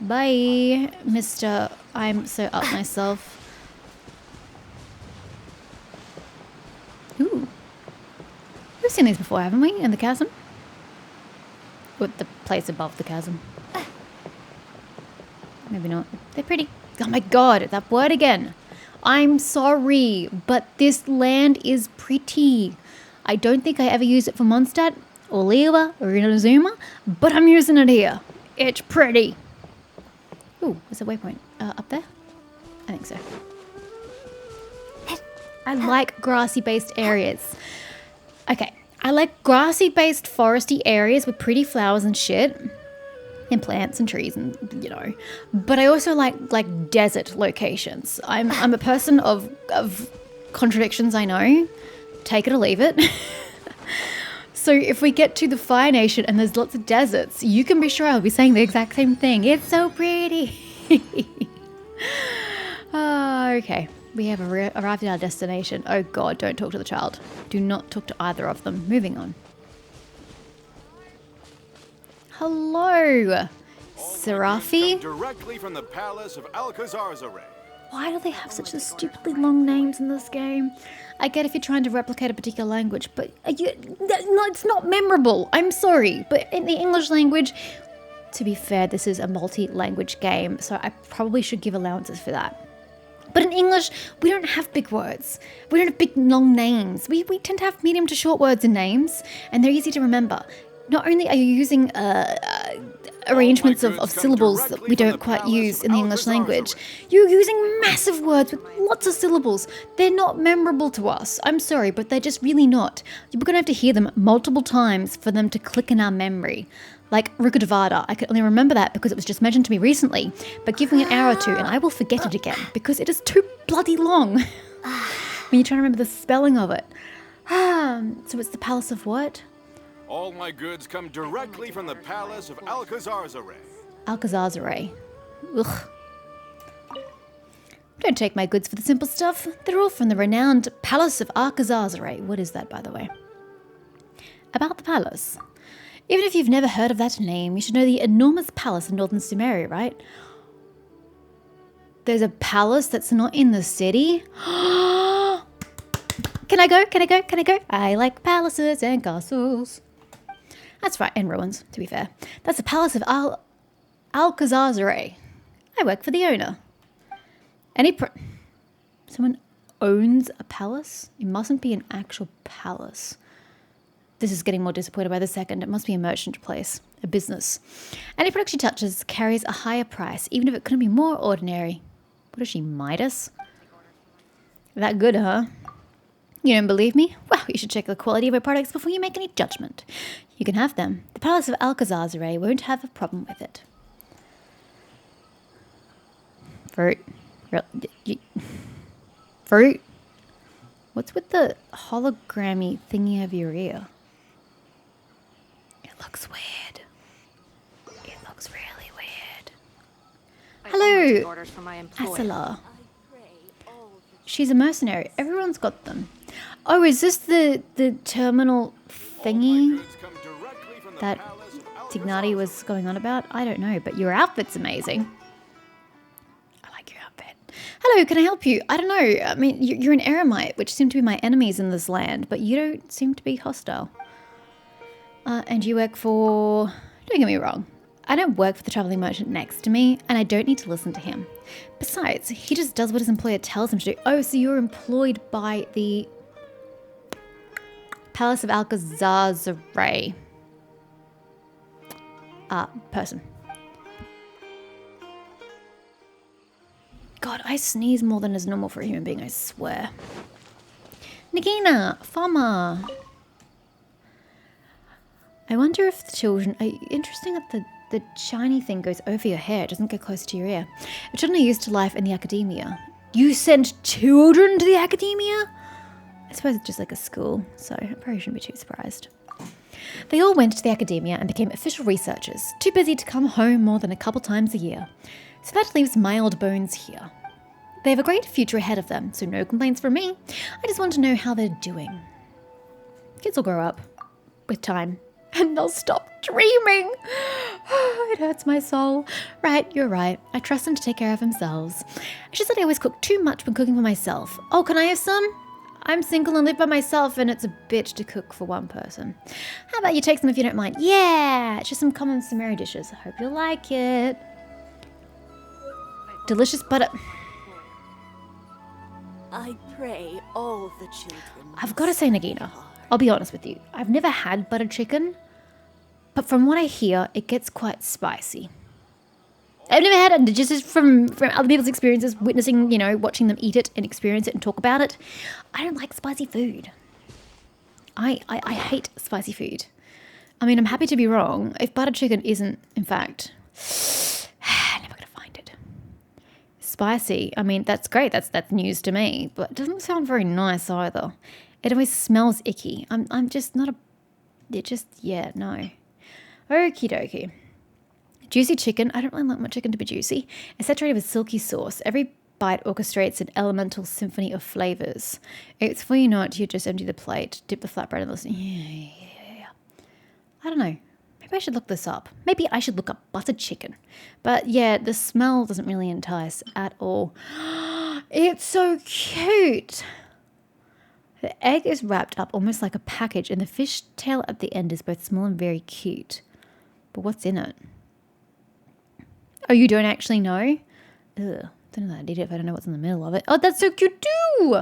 Bye, Mr. I'm so up myself. Ooh. We've seen these before, haven't we? In the chasm? With the place above the chasm. Maybe not. They're pretty. Oh my god, that word again. I'm sorry, but this land is pretty. I don't think I ever used it for Mondstadt, or Lewa, or Inazuma, but I'm using it here. It's pretty. Ooh, there's a waypoint. Up there? I think so. I like grassy-based areas. Okay, I like grassy-based foresty areas with pretty flowers and shit. And plants and trees and, you know. But I also like desert locations. I'm a person of contradictions, I know. Take it or leave it. So if we get to the Fire Nation and there's lots of deserts, you can be sure I'll be saying the exact same thing. It's so pretty. Okay. We have arrived at our destination. Oh god, don't talk to the child. Do not talk to either of them. Moving on. Hello, Serafi. Directly from the palace of Alcazar's-Array. Why do they have such a stupidly long names in this game? I get if you're trying to replicate a particular language, but it's not memorable. I'm sorry, but in the English language, to be fair, this is a multi-language game, so I probably should give allowances for that. But in English, we don't have big words. We don't have big long names. We tend to have medium to short words and names, and they're easy to remember. Not only are you using arrangements of syllables that we don't quite use in the English language, you're using massive words with lots of syllables. They're not memorable to us. I'm sorry, but they're just really not. We're going to have to hear them multiple times for them to click in our memory. Like Rukadavada, I can only remember that because it was just mentioned to me recently, but give me an hour or two and I will forget it again because it is too bloody long when you're trying to remember the spelling of it. So it's the Palace of what? All my goods come directly from the palace of Alcazar's-Array. Alcazar's-Array. Ugh. Don't take my goods for the simple stuff. They're all from the renowned Palace of Alcazar's-Array. What is that, by the way? About the palace. Even if you've never heard of that name, you should know the enormous palace in northern Sumeria, right? There's a palace that's not in the city? Can I go? Can I go? Can I go? I like palaces and castles. That's right, and ruins, to be fair. That's the Palace of Alcazar's-Array. I work for the owner. Someone owns a palace? It mustn't be an actual palace. This is getting more disappointed by the second. It must be a merchant place, a business. Any product she touches carries a higher price, even if it couldn't be more ordinary. What is she, Midas? That good, huh? You don't believe me? Well, you should check the quality of her products before you make any judgment. You can have them. The Palace of Alcazar's-Array won't have a problem with it. Fruit. Fruit? What's with the hologrammy thingy over your ear? It looks weird. It looks really weird. Hello, Asala. She's a mercenary. Everyone's got them. Oh, is this the terminal thingy that Tignati was going on about? I don't know, but your outfit's amazing. I like your outfit. Hello, can I help you? I don't know. I mean, you're an eremite, which seem to be my enemies in this land, but you don't seem to be hostile. And you work for... Don't get me wrong. I don't work for the traveling merchant next to me, and I don't need to listen to him. Besides, he just does what his employer tells him to do. Oh, so you're employed by the Palace of Alcazar's-Array. Person. God, I sneeze more than is normal for a human being, I swear. Nagina, farmer. I wonder if the children... Interesting that the shiny thing goes over your hair. It doesn't go close to your ear. If children are used to life in the academia. You send children to the academia? I suppose it's just like a school, so I probably shouldn't be too surprised. They all went to the academia and became official researchers, too busy to come home more than a couple times a year. So that leaves my old bones here. They have a great future ahead of them, so no complaints from me. I just want to know how they're doing. Kids will grow up. With time. and they'll stop dreaming. It hurts my soul. Right, you're right. I trust them to take care of themselves. It's just that I always cook too much when cooking for myself. Oh, can I have some? I'm single and live by myself, and it's a bitch to cook for one person. How about you take some if you don't mind? Yeah, it's just some common Sumeri dishes. I hope you'll like it. Delicious butter. I pray all the children. I've got to say, Nagina, I'll be honest with you. I've never had butter chicken, but from what I hear, it gets quite spicy. I've never had it, just from other people's experiences, witnessing, watching them eat it and experience it and talk about it. I don't like spicy food. I hate spicy food. I mean, I'm happy to be wrong. If butter chicken isn't, in fact, never gonna find it. Spicy, I mean, that's great. That's news to me, but it doesn't sound very nice either. It always smells icky. I'm just not no. Okie dokie. Juicy chicken. I don't really like my chicken to be juicy. It's saturated with silky sauce. Every bite orchestrates an elemental symphony of flavors. It's before you know it, you just empty the plate, dip the flatbread and listen. Yeah. I don't know. Maybe I should look this up. Maybe I should look up buttered chicken. But yeah, the smell doesn't really entice at all. It's so cute. The egg is wrapped up almost like a package, and the fish tail at the end is both small and very cute. But what's in it? Oh, you don't actually know? Ugh, don't know that I did it if I don't know what's in the middle of it. Oh, that's so cute too!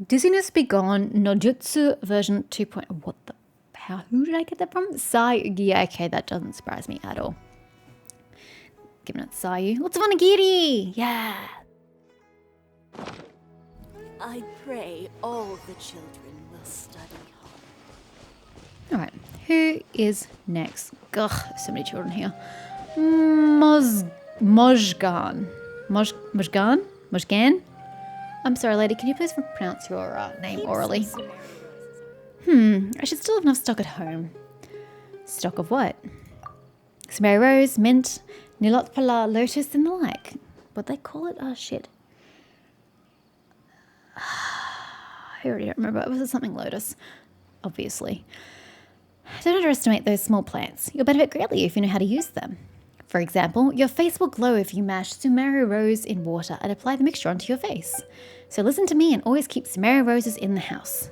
Dizziness Be Gone, Nojutsu version 2.0. What the? How? Who did I get that from? Yeah, okay, that doesn't surprise me at all. Giving it Sayu. Lots of onigiri! Yeah! I pray all the children will study hard. Alright, who is next? Ugh, so many children here. Mojgan. Mojgan? I'm sorry, lady. Can you please pronounce your name orally? I should still have enough stock at home. Stock of what? Sumeri rose, mint, nilotpala, lotus, and the like. What they call it? Oh, shit. I already don't remember. It was something lotus, obviously. Don't underestimate those small plants. You'll benefit greatly if you know how to use them. For example, your face will glow if you mash Sumeri rose in water and apply the mixture onto your face. So listen to me and always keep Sumeri roses in the house.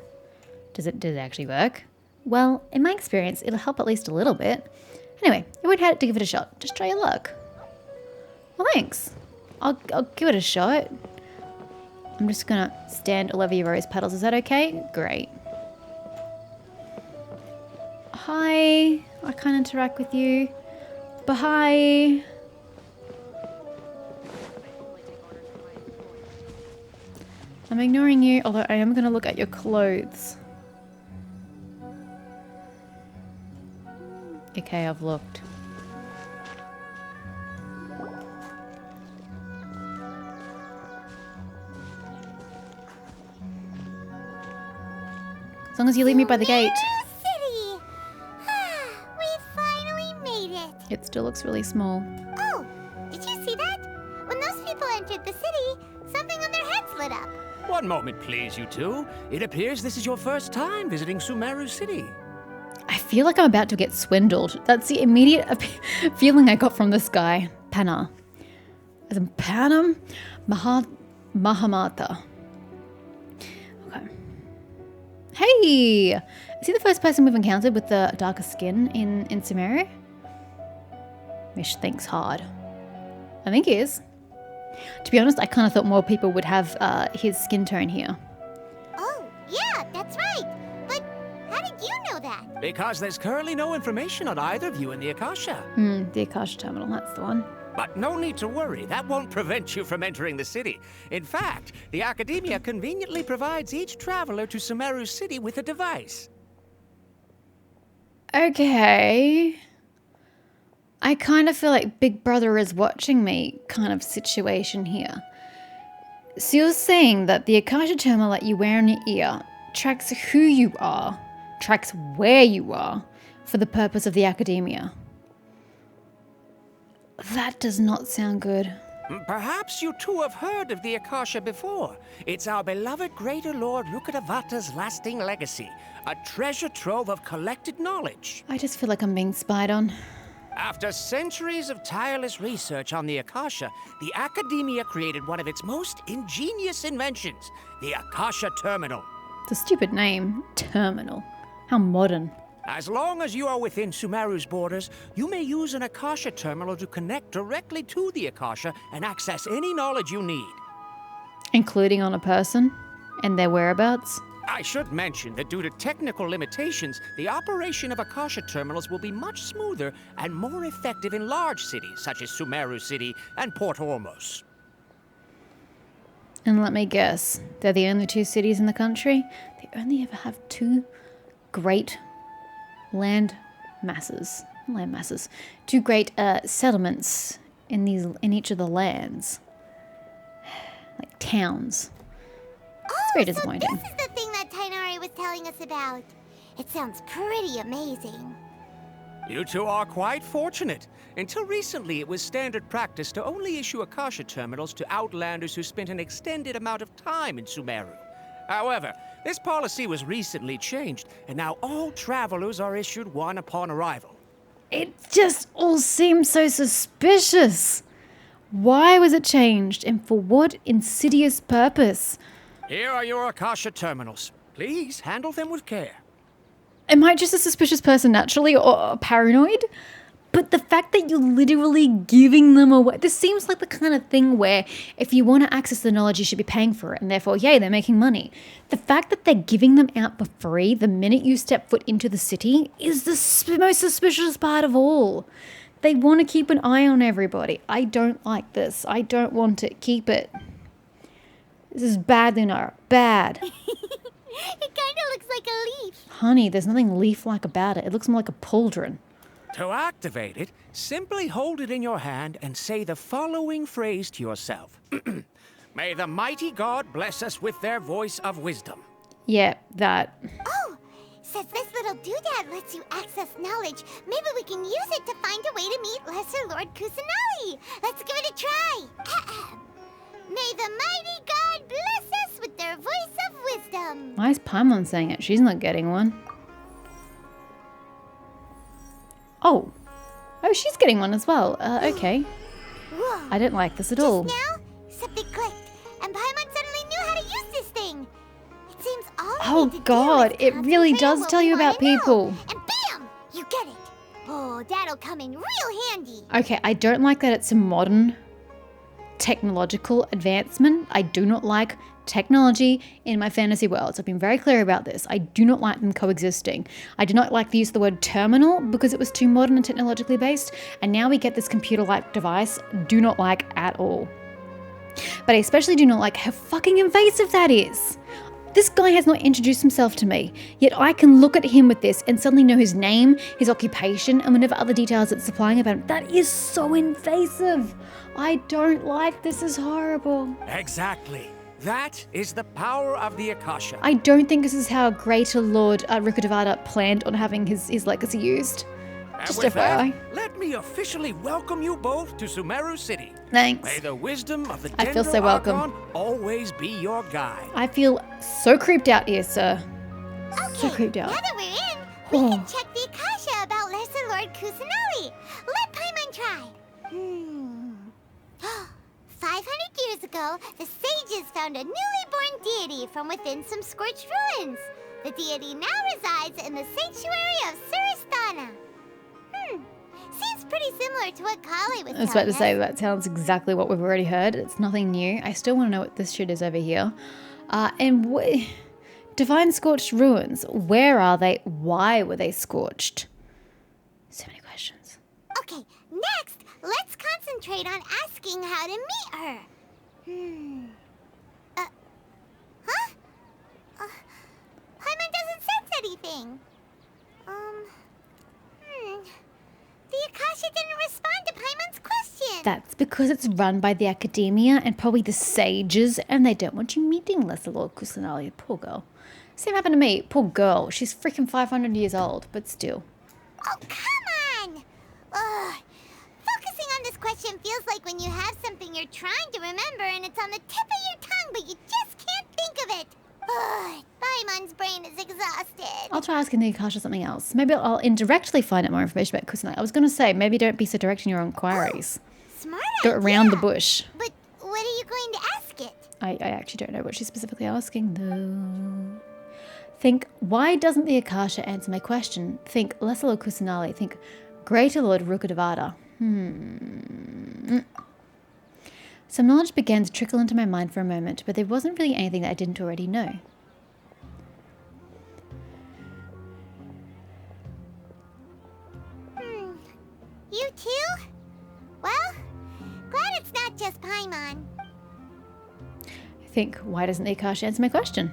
Does it actually work? Well, in my experience, it'll help at least a little bit. Anyway, it won't hurt to give it a shot. Just try your luck. Well, thanks. I'll give it a shot. I'm just gonna stand all over your rose petals. Is that okay? Great. Hi. I can't interact with you. But hi. I'm ignoring you, although I am gonna look at your clothes. Okay, I've looked. As long as you leave me by the gate. City! We finally made it! It still looks really small. Oh, did you see that? When those people entered the city, something on their heads lit up. One moment, please, you two. It appears this is your first time visiting Sumeru City. I feel like I'm about to get swindled. That's the immediate feeling I got from this guy. Panna. As in Panam Mahamata. Okay. Hey! Is he the first person we've encountered with the darker skin in Sumeru? Mish thinks hard. I think he is. To be honest, I kind of thought more people would have his skin tone here. Oh, yeah, that's right. But how did you know that? Because there's currently no information on either of you in the Akasha. The Akasha Terminal, that's the one. But no need to worry, that won't prevent you from entering the city. In fact, the Academia conveniently provides each traveler to Sumeru City with a device. Okay. I kind of feel like Big Brother is watching me kind of situation here. So you're saying that the Akasha Terminal that you wear in your ear tracks who you are, tracks where you are, for the purpose of the Academia. That does not sound good. Perhaps you two have heard of the Akasha before. It's our beloved Greater Lord Rukkhadevata's lasting legacy, a treasure trove of collected knowledge. I just feel like I'm being spied on. After centuries of tireless research on the Akasha, the Academia created one of its most ingenious inventions, the Akasha Terminal. It's a stupid name. Terminal. How modern. As long as you are within Sumeru's borders, you may use an Akasha terminal to connect directly to the Akasha and access any knowledge you need. Including on a person and their whereabouts. I should mention that due to technical limitations, the operation of Akasha terminals will be much smoother and more effective in large cities such as Sumeru City and Port Ormos. And let me guess, they're the only 2 cities in the country? They only ever have 2 great land masses. 2 great settlements in each of the lands. Like towns. It's very disappointing. So this is the thing that Tainari was telling us about. It sounds pretty amazing. You two are quite fortunate. Until recently, it was standard practice to only issue Akasha terminals to outlanders who spent an extended amount of time in Sumeru. However, this policy was recently changed, and now all travelers are issued one upon arrival. It just all seems so suspicious. Why was it changed, and for what insidious purpose? Here are your Akasha terminals. Please handle them with care. Am I just a suspicious person naturally, or paranoid? But the fact that you're literally giving them away, this seems like the kind of thing where if you want to access the knowledge, you should be paying for it, and therefore, yay, they're making money. The fact that they're giving them out for free the minute you step foot into the city is the most suspicious part of all. They want to keep an eye on everybody. I don't like this. I don't want it. Keep it. This is bad, Lunara. Bad. It kind of looks like a leaf. Honey, there's nothing leaf-like about it. It looks more like a pauldron. To activate it, simply hold it in your hand and say the following phrase to yourself. May the mighty God bless us with their voice of wisdom. Yeah, that. Oh, since this little doodad lets you access knowledge, maybe we can use it to find a way to meet Lesser Lord Kusanali. Let's give it a try. May the mighty God bless us with their voice of wisdom. Why is Paimon saying it? She's not getting one. Oh, she's getting one as well. Okay. Whoa. I don't like this at Just all. now, something clicked, and Paimon suddenly knew how to use this thing. It seems all we Oh need to do God, is it really concentrate on does what tell we you wanna about know. people. And bam, you get it. Oh, that'll come in real handy. Okay, I don't like that it's a modern technological advancement. I do not like technology in my fantasy worlds. I've been very clear about this. I do not like them coexisting. I do not like the use of the word terminal because it was too modern and technologically based. And now we get this computer-like device. Do not like at all. But I especially do not like how fucking invasive that is. This guy has not introduced himself to me, yet I can look at him with this and suddenly know his name, his occupation, and whatever other details it's supplying about him. That is so invasive. I don't like this. Is horrible. Exactly. That is the power of the Akasha. I don't think this is how Greater Lord Rukkhadevata planned on having his legacy used. And Just with FYI. that, let me officially welcome you both to Sumeru City. Thanks. May the wisdom of the I feel so welcome. Archon always be your guide. I feel so creeped out here, sir. So Okay, creeped out. now that we're in, we Oh. can check the Akasha about Lesser Lord Kusanali. Let Paimon try. 500 years ago, the sages found a newly born deity from within some scorched ruins. The deity now resides in the sanctuary of Suristana. Seems pretty similar to what Kali was I was about to telling say us. that sounds exactly what we've already heard. It's nothing new. I still want to know what this shit is over here. Divine Scorched Ruins. Where are they? Why were they scorched? So many questions. Okay, next, let's concentrate on asking how to meet her. Paimon doesn't sense anything. The Akasha didn't respond to Paimon's question. That's because it's run by the Academia and probably the sages, and they don't want you meeting Lesser Lord Kusanali. Poor girl. Same happened to me. Poor girl. She's freaking 500 years old, but still. Oh, come on! Focusing on this question question feels like when you have something you're trying to remember and it's on the tip of your tongue, but you just can't think of it. Ugh, Paimon's brain is exhausted. I'll try asking the Akasha something else. Maybe I'll indirectly find out more information about Kusanagi. I was going to say, maybe don't be so direct in your inquiries. Smart Go idea. around the bush. But what are you going to ask it? I actually don't know what she's specifically asking, though. Think, why doesn't the Akasha answer my question? Think, Lesser Lord Kusanali. Think, Greater Lord Rukkhadevata. Some knowledge began to trickle into my mind for a moment, but there wasn't really anything that I didn't already know. You too? Well, glad it's not just Paimon. Think, why doesn't the Akasha answer my question?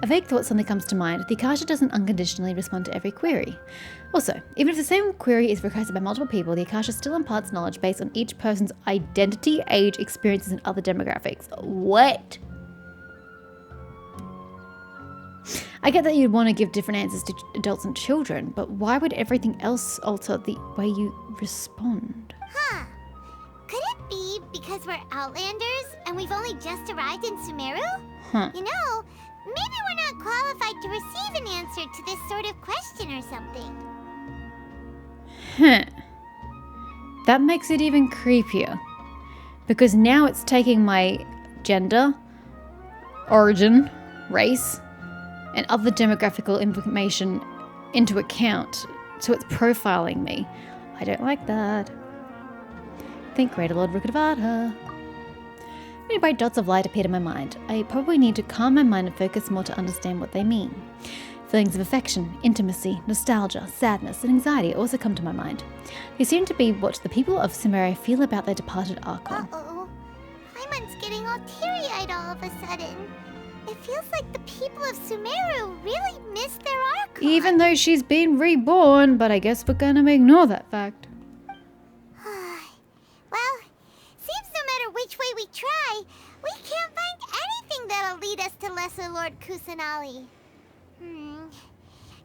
A vague thought suddenly comes to mind. The Akasha doesn't unconditionally respond to every query. Also, even if the same query is requested by multiple people, the Akasha still imparts knowledge based on each person's identity, age, experiences, and other demographics. What? I get that you'd want to give different answers to adults and children, but why would everything else alter the way you respond? Huh. Could it be because we're Outlanders and we've only just arrived in Sumeru? Huh. You know, maybe we're not qualified to receive an answer to this sort of question or something. Huh. That makes it even creepier. Because now it's taking my gender, origin, race, and other demographical information into account. So it's profiling me. I don't like that. Think Greater Lord Rukkhadevata. Many bright dots of light appeared in my mind. I probably need to calm my mind and focus more to understand what they mean. Feelings of affection, intimacy, nostalgia, sadness, and anxiety also come to my mind. They seem to be what the people of Sumeru feel about their departed Archon. Uh-oh. Paimon's getting all teary-eyed all of a sudden. It feels like the people of Sumeru really miss their Archon. Even though she's been reborn, but I guess we're gonna ignore that fact. Well, seems no matter which way we try, we can't find anything that'll lead us to Lesser Lord Kusanali.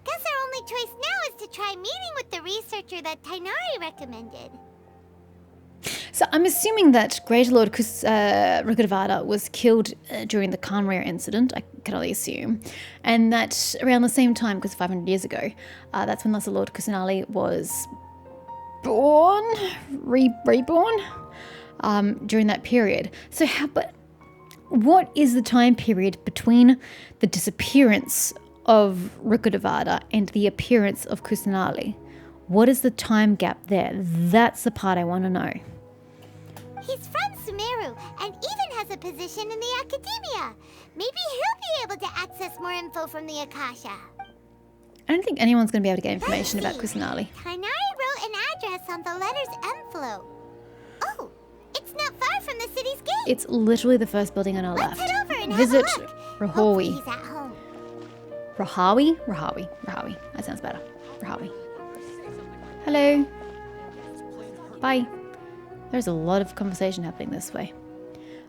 Guess our only choice now is to try meeting with the researcher that Tainari recommended. So I'm assuming that Greater Lord Rukkhadevata was killed during the Khanrir incident, I can only assume, and that around the same time, because 500 years ago, that's when Lesser Lord Kusanali was born, reborn, during that period. So but what is the time period between the disappearance of Rukkhadevata and the appearance of Kusanali? What is the time gap there? That's the part I want to know. He's from Sumeru and even has a position in the academia. Maybe he'll be able to access more info from the Akasha. I don't think anyone's going to be able to get information about Kusanali. Tainari wrote an address on the letter's envelope. Oh, it's not far from the city's gate. It's literally the first building on our Let's left. head over and Visit have a look. Hopefully Rahawi. he's at home. Rahawi. That sounds better. Rahawi. Hello. Bye. There's a lot of conversation happening this way.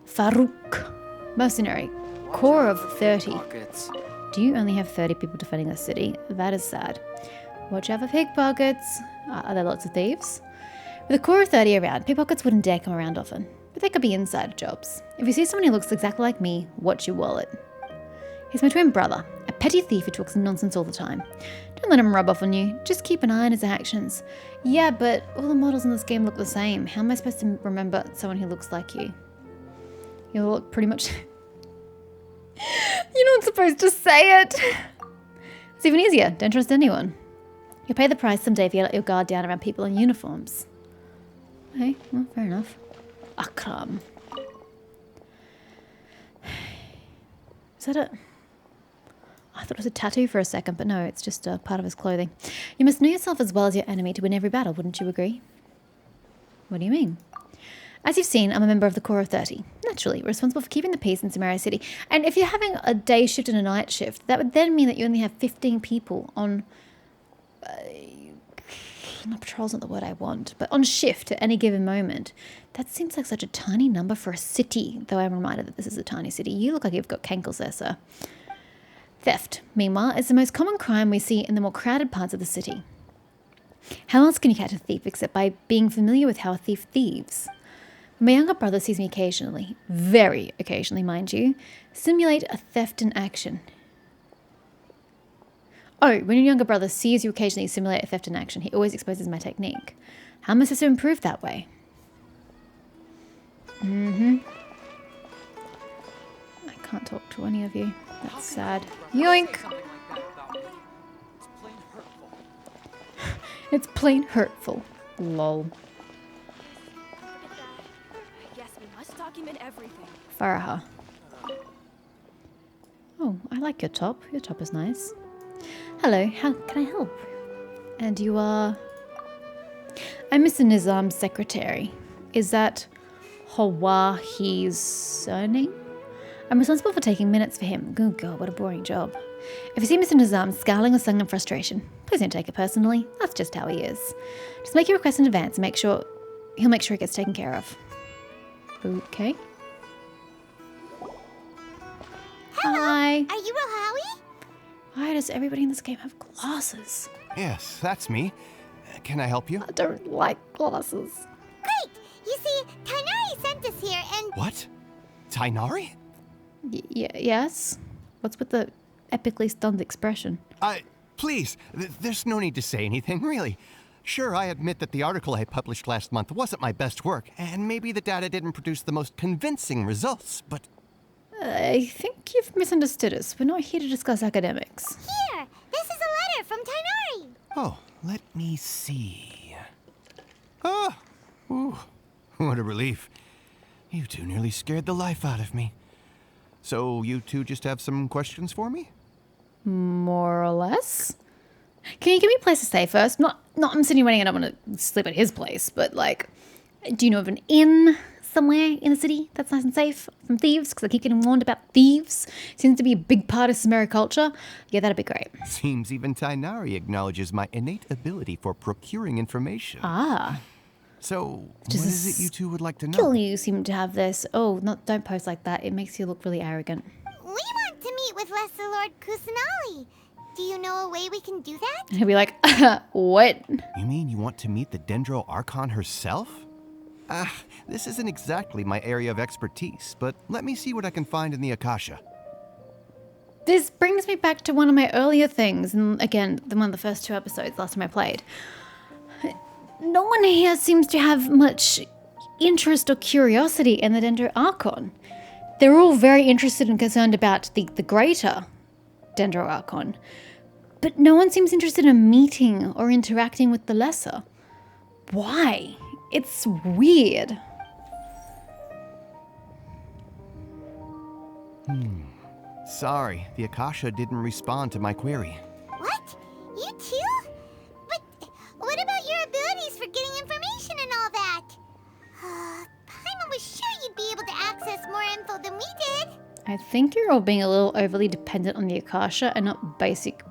Farouk. Mercenary. Core of 30. Pockets. Do you only have 30 people defending the city? That is sad. Watch out for pickpockets. Are there lots of thieves? With a core of 30 around, pickpockets wouldn't dare come around often. But they could be inside jobs. If you see someone who looks exactly like me, watch your wallet. He's my twin brother, a petty thief who talks nonsense all the time. Don't let him rub off on you, just keep an eye on his actions. Yeah, but all the models in this game look the same. How am I supposed to remember someone who looks like you? You look pretty much... You're not supposed to say it! It's even easier, don't trust anyone. You'll pay the price someday if you let your guard down around people in uniforms. Okay, well, fair enough. Akram. Is that it? I thought it was a tattoo for a second, but no, it's just a part of his clothing. You must know yourself as well as your enemy to win every battle, wouldn't you agree? What do you mean? As you've seen, I'm a member of the Core of 30. Naturally, responsible for keeping the peace in Sumeru City. And if you're having a day shift and a night shift, that would then mean that you only have 15 people on... not patrol's not the word I want, but on shift at any given moment. That seems like such a tiny number for a city, though I'm reminded that this is a tiny city. You look like you've got cankles there, sir. Theft, meanwhile, is the most common crime we see in the more crowded parts of the city. How else can you catch a thief except by being familiar with how a thief thieves? My younger brother sees me occasionally, very occasionally, mind you, simulate a theft in action. Oh, when your younger brother sees you occasionally simulate a theft in action, he always exposes my technique. How am I supposed to improve that way? I can't talk to any of you. That's sad. Yoink! It's plain hurtful. Lol. Yes, we must document everything. Faraha. Oh, I like your top. Your top is nice. Hello, how can I help? And you are... I'm Mr. Nizam's secretary. Is that Hawahi's surname? I'm responsible for taking minutes for him. Good God, what a boring job. If you see Mr. Nizam scowling or sung in frustration, please don't take it personally. That's just how he is. Just make your request in advance and he'll make sure it gets taken care of. Okay. Hi. Are you Rohawi? Why does everybody in this game have glasses? Yes, that's me. Can I help you? I don't like glasses. Great! You see, Tainari sent us here and... What? Tainari? Yes? What's with the epically stunned expression? Please, there's no need to say anything, really. Sure, I admit that the article I published last month wasn't my best work, and maybe the data didn't produce the most convincing results, but... I think you've misunderstood us. We're not here to discuss academics. Here! This is a letter from Tainari! Oh, let me see. Oh! Ooh, what a relief. You two nearly scared the life out of me. So you two just have some questions for me? More or less. Can you give me a place to stay first? Not insinuating I don't want to sleep at his place, but like, do you know of an inn somewhere in the city that's nice and safe from thieves? Because I keep getting warned about thieves. Seems to be a big part of Sumeru culture. Yeah, that'd be great. Seems even Tainari acknowledges my innate ability for procuring information. Ah. So, what Just is it you two would like to Skill know? you seem to have this. Oh, don't post like that. It makes you look really arrogant. We want to meet with Lesser Lord Kusanali. Do you know a way we can do that? And he'll be like, what? You mean you want to meet the Dendro Archon herself? This isn't exactly my area of expertise, but let me see what I can find in the Akasha. This brings me back to one of my earlier things, and again, one of the first 2 episodes last time I played. No one here seems to have much interest or curiosity in the Dendro Archon. They're all very interested and concerned about the greater Dendro Archon, but no one seems interested in meeting or interacting with the lesser. Why? It's weird. Sorry, the Akasha didn't respond to my query. What? You too? But what about your abilities for getting information and all that? Paimon was sure you'd be able to access more info than we did. I think you're all being a little overly dependent on the Akasha and not basic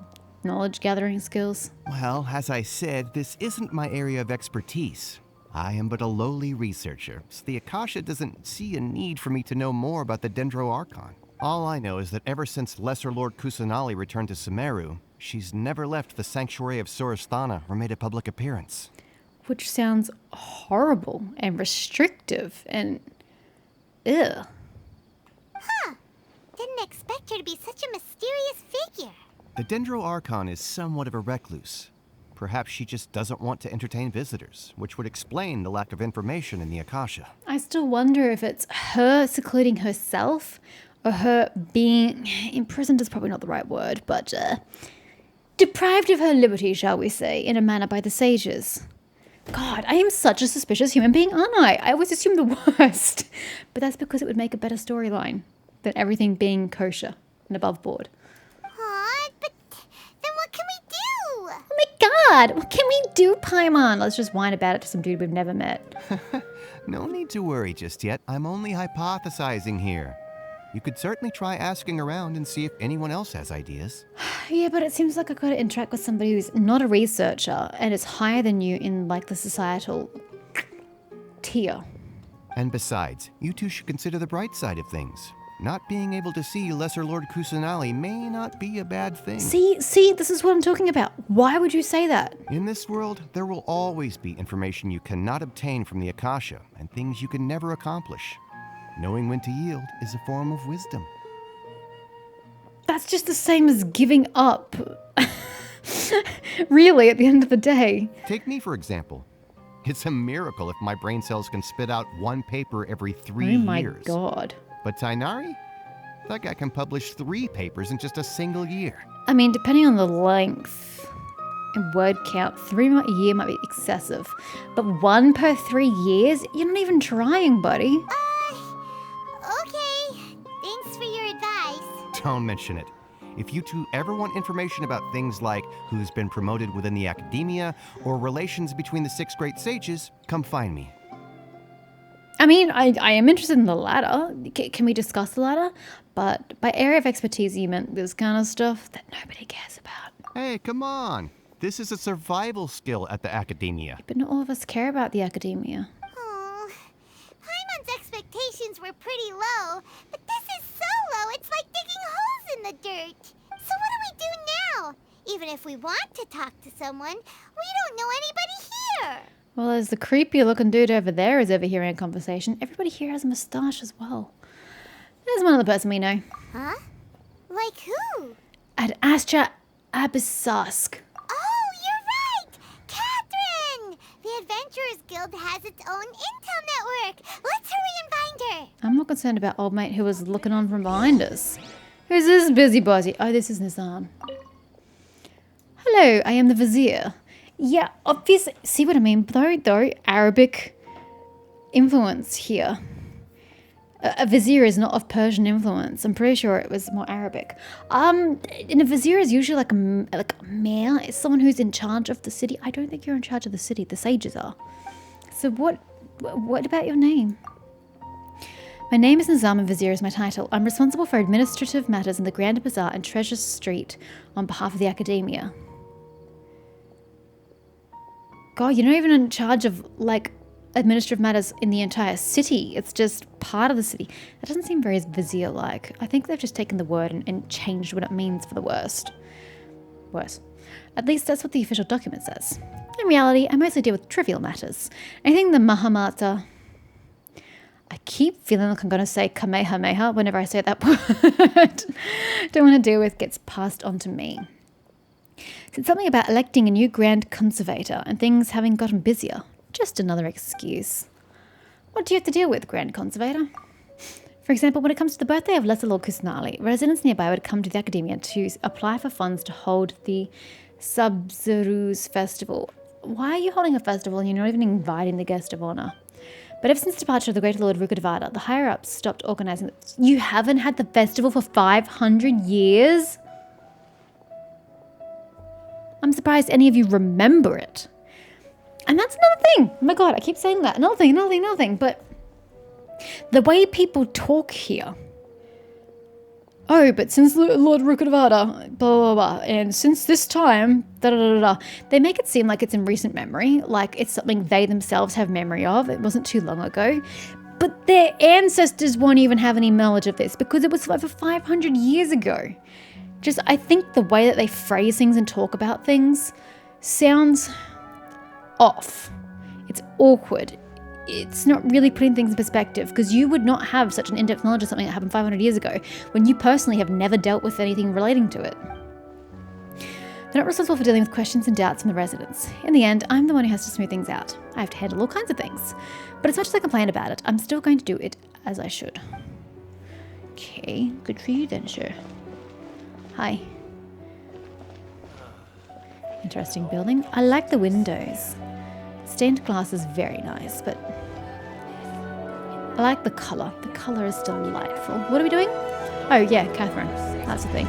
knowledge gathering skills. Well, as I said, this isn't my area of expertise. I am but a lowly researcher, so the Akasha doesn't see a need for me to know more about the Dendro Archon. All I know is that ever since Lesser Lord Kusanali returned to Sumeru, she's never left the Sanctuary of Sorasthana or made a public appearance. Which sounds horrible and restrictive and... ugh. Didn't expect her to be such a mysterious figure. The Dendro Archon is somewhat of a recluse. Perhaps she just doesn't want to entertain visitors, which would explain the lack of information in the Akasha. I still wonder if it's her secluding herself or her being imprisoned is probably not the right word, but deprived of her liberty, shall we say, in a manner by the sages. God, I am such a suspicious human being, aren't I? I always assume the worst. But that's because it would make a better storyline than everything being kosher and above board. Aw, but then what can we do? Oh my God, what can we do, Paimon? Let's just whine about it to some dude we've never met. No need to worry just yet. I'm only hypothesizing here. You could certainly try asking around and see if anyone else has ideas. Yeah, but it seems like I've got to interact with somebody who's not a researcher and is higher than you in, like, the societal tier. And besides, you two should consider the bright side of things. Not being able to see Lesser Lord Kusanali may not be a bad thing. See, this is what I'm talking about. Why would you say that? In this world, there will always be information you cannot obtain from the Akasha and things you can never accomplish. Knowing when to yield is a form of wisdom. That's just the same as giving up. Really, at the end of the day. Take me, for example. It's a miracle if my brain cells can spit out one paper every 3 years. Oh my god. But Tainari? That guy can publish 3 papers in just a single year. I mean, depending on the length and word count, 3 a year might be excessive. But 1 per 3 years? You're not even trying, buddy. Okay. Thanks for your advice. Don't mention it. If you two ever want information about things like who's been promoted within the academia or relations between the 6 great sages, come find me. I mean, I am interested in the latter. Can we discuss the latter? But by area of expertise, you meant this kind of stuff that nobody cares about. Hey, come on. This is a survival skill at the academia. But not all of us care about the academia. Oh, Paimon's expectations were pretty low, but this is so low it's like digging holes in the dirt. So what do we do now? Even if we want to talk to someone, we don't know anybody here. Well, as the creepy looking dude over there is overhearing a conversation, everybody here has a moustache as well. There's one other person we know. Huh? Like who? Ad Astra Abyssask. Oh, you're right! Catherine! The Adventurers Guild has its own intel network. Let's hurry and find her. I'm more concerned about old mate who was looking on from behind us. Who's this busybody? Oh, this is Nizam. Hello, I am the Vizier. Yeah, obviously, see what I mean? Though Arabic influence here. A vizier is not of Persian influence. I'm pretty sure it was more Arabic. And a vizier is usually like a mayor. It's someone who's in charge of the city. I don't think you're in charge of the city. The sages are. So what about your name? My name is Nizam and Vizier is my title. I'm responsible for administrative matters in the Grand Bazaar and Treasure Street on behalf of the academia. God, you're not even in charge of, like, administrative matters in the entire city. It's just part of the city. That doesn't seem very vizier-like. I think they've just taken the word and changed what it means for the worst. Worse. At least that's what the official document says. In reality, I mostly deal with trivial matters. Anything the Mahamata... I keep feeling like I'm going to say Kamehameha whenever I say that word. Don't want to deal with gets passed on to me. It's something about electing a new Grand Conservator and things having gotten busier. Just another excuse. What do you have to deal with, Grand Conservator? For example, when it comes to the birthday of Lesser Lord Kusanali, residents nearby would come to the academia to apply for funds to hold the Subzeruz Festival. Why are you holding a festival and you're not even inviting the guest of honor? But ever since the departure of the Great Lord Rukadvada, the higher-ups stopped organizing it. You haven't had the festival for 500 years? I'm surprised any of you remember it. And that's another thing. Oh my god, I keep saying that. Another thing. But the way people talk here. Oh, but since Lord Rukadvada, blah, blah, blah, and since this time, da da da da, they make it seem like it's in recent memory, like it's something they themselves have memory of. It wasn't too long ago. But their ancestors won't even have any knowledge of this because it was over 500 years ago. Just, I think the way that they phrase things and talk about things sounds off. It's awkward. It's not really putting things in perspective because you would not have such an in-depth knowledge of something that happened 500 years ago when you personally have never dealt with anything relating to it. They're not responsible for dealing with questions and doubts from the residents. In the end, I'm the one who has to smooth things out. I have to handle all kinds of things. But as much as I complain about it, I'm still going to do it as I should. Okay, good for you then, sure. Hi. Interesting building. I like the windows. Stained glass is very nice, but I like the colour. The colour is delightful. What are we doing? Oh yeah, Catherine. That's the thing.